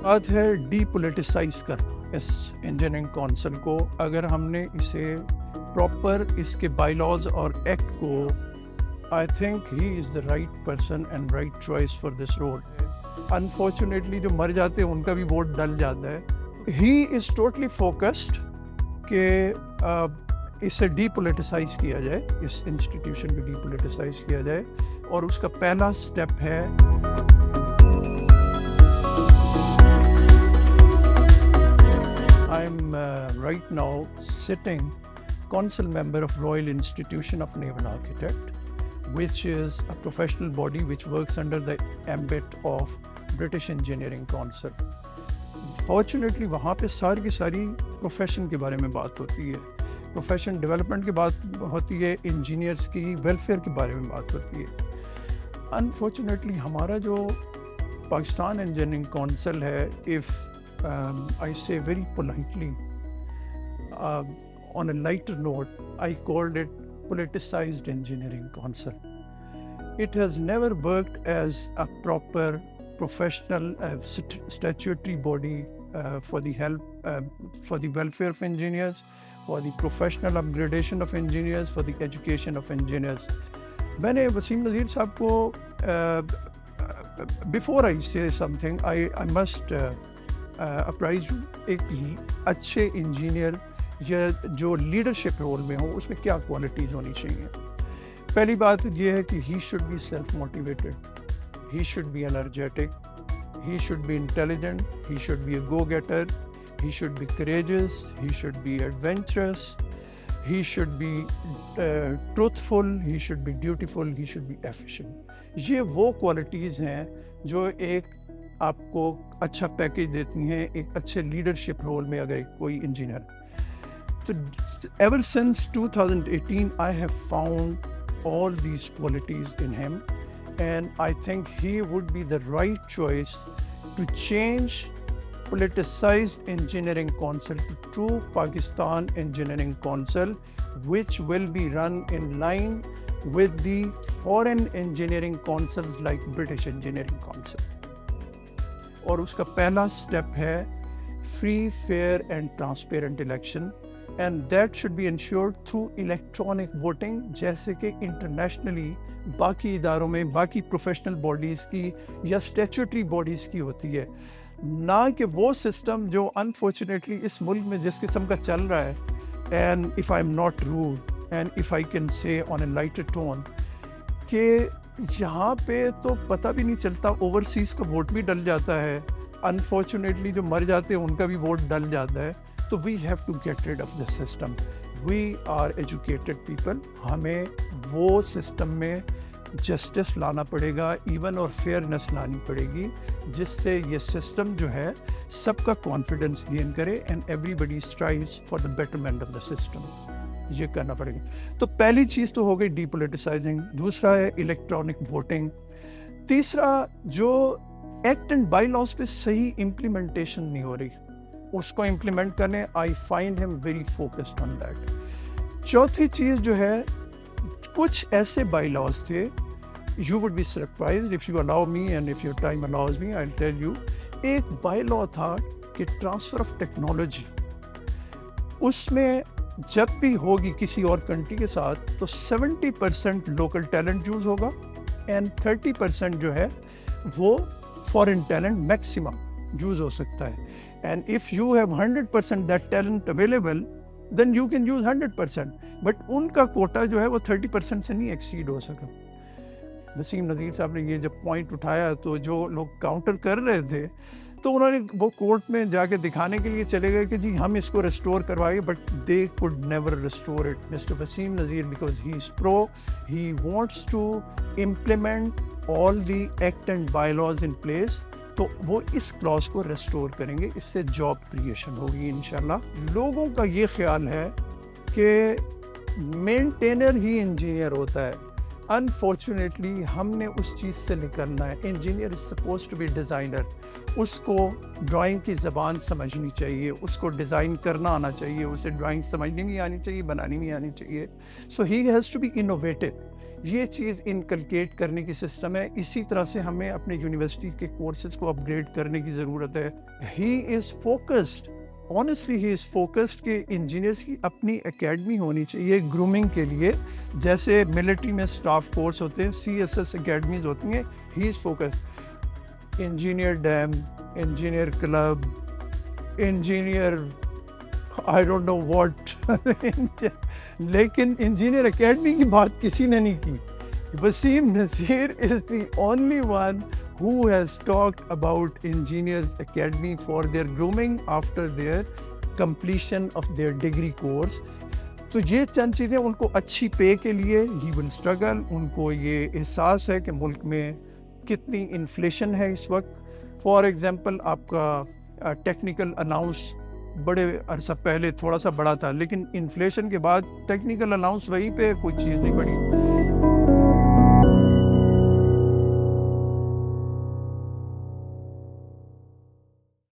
बात है डीपोलिटिसाइज करना इस इंजीनियरिंग काउंसिल को। अगर हमने इसे प्रॉपर इसके बायलॉज और एक्ट को, I think he is the right person and right choice for this role. Unfortunately जो मर जाते हैं उनका भी वोट डल जाता है। ही इज़ टोटली फोकस्ड कि इसे डीपोलिटिसाइज किया जाए, इस इंस्टीट्यूशन को डीपोलिटिसाइज किया जाए, और उसका पहला स्टेप है right now sitting council member of Royal Institution of Naval Architect, which is a professional body which works under the ambit of British Engineering Council. Fortunately वहाँ पे सारी की सारी प्रोफेशन के बारे में बात होती है, प्रोफेशन डेवलपमेंट की बात होती है, इंजीनियर्स की वेलफेयर के बारे में बात होती है। अनफॉर्चुनेटली हमारा जो पाकिस्तान इंजीनियरिंग काउंसिल है, if I say very politely, on a lighter note, I called it politicized engineering council. It has never worked as a proper professional statutory body for the help, for the welfare of engineers, for the professional upgradation of engineers, for the education of engineers. मैंने वसीम नज़ीर साहब को, before I say something, I must apprise एक ही अच्छे engineer या जो leadership role में हो उसमें क्या क्वालिटीज़ होनी चाहिए। पहली बात यह है कि he should be self motivated, he should be energetic, he should be intelligent, he should be a go getter, he should be courageous, he should be adventurous, he should be truthful, he should be dutiful, he should be efficient. ये वो qualities हैं जो एक आपको अच्छा package देती हैं एक अच्छे लीडरशिप रोल में अगर कोई इंजीनियर। तो ever since 2018 I have found all these qualities in him, and I think he would be the right choice to change politicized engineering council to true Pakistan engineering council, which will be run in line with the foreign engineering councils like British Engineering Council. और उसका पहला step है free, fair and transparent election, and that should be insured through electronic voting, जैसे कि internationally बाकी इदारों में, बाकी प्रोफेशनल बॉडीज़ की या स्टैट्यूटरी बॉडीज़ की होती है। ना कि वो सिस्टम जो अनफॉर्चुनेटली इस मुल्क में जिस किस्म का चल रहा है, and if I am not rude and if I can say on a lighter tone, कि यहाँ पे तो पता भी नहीं चलता, ओवरसीज़ का वोट भी डल जाता है, अनफॉर्चुनेटली जो मर जाते हैं उनका भी वोट डल जाता है। तो we have to get rid of this system. We are educated people, हमें वो सिस्टम में जस्टिस लाना पड़ेगा, इवन और फेयरनेस लानी पड़ेगी, जिससे ये सिस्टम जो है सबका कॉन्फिडेंस गेन करे and everybody strives for the betterment of the system. ये करना पड़ेगा। तो पहली चीज़ तो हो गई डीपोलिटिसाइजिंग, दूसरा है इलेक्ट्रॉनिक वोटिंग, तीसरा जो एक्ट एंड बाई लॉज पे सही इम्प्लीमेंटेशन नहीं हो रही, उसको इम्प्लीमेंट करने I find him very focused on that. चौथी चीज़ जो है, कुछ ऐसे बाई लॉज थे, you would be surprised if you allow me and if your time allows me, I will tell you. एक बाई लॉ था कि ट्रांसफ़र ऑफ टेक्नोलॉजी, उसमें जब भी होगी किसी और कंट्री के साथ तो 70% लोकल टैलेंट यूज़ होगा एंड 30% जो है वो फॉरेन टैलेंट मैक्सिमम यूज़ हो सकता है। And if you have 100% that talent available, then you can use 100%, but उनका कोटा जो है वो 30% से नहीं एक्सीड हो सका। वसीम नज़ीर साहब ने ये जब पॉइंट उठाया तो जो लोग काउंटर कर रहे थे, तो उन्होंने वो कोर्ट में जाके दिखाने के लिए चले गए कि जी हम इसको रिस्टोर करवाएं, but they could never restore it. Mister Waseem Nazir, because he is pro, he wants to implement all the act and bylaws in place, तो वो इस क्लॉज को रिस्टोर करेंगे, इससे जॉब क्रिएशन होगी इंशाल्लाह। लोगों का ये ख्याल है कि मेंटेनर ही इंजीनियर होता है। अनफॉर्चुनेटली हमने उस चीज़ से निकलना है। Engineer is suppose to be designer, उसको ड्राइंग की ज़बान समझनी चाहिए, उसको डिज़ाइन करना आना चाहिए, उसे ड्राइंग समझनी भी आनी चाहिए, बनानी भी आनी चाहिए। So he has to be innovative, ये चीज़ इनकलकेट करने की सिस्टम है। इसी तरह से हमें अपने यूनिवर्सिटी के कोर्सेज को अपग्रेड करने की ज़रूरत है। ही is focused, honestly he is focused कि इंजीनियर्स की अपनी एकेडमी होनी चाहिए ग्रूमिंग के लिए। जैसे मिलिट्री में स्टाफ कोर्स होते हैं, CSS एकेडमीज होती हैं। He is focused engineer dam, engineer club, engineer I don't know what लेकिन इंजीनियर एकेडमी की बात किसी ने नहीं की। Waseem Nazir is the only one who has talked about Engineers Academy for their grooming after their completion of their degree course. तो ये चंद चीज़ें उनको अच्छी पे के लिए ही विल स्ट्रगल। उनको ये एहसास है कि मुल्क में कितनी इन्फ्लेशन है इस वक्त। फॉर एग्ज़ाम्पल आपका टेक्निकल अलाउंस बड़े अरसा पहले थोड़ा सा बड़ा था, लेकिन इन्फ्लेशन के बाद टेक्निकल अलाउंस वहीं पे कोई चीज़ नहीं बढ़ी।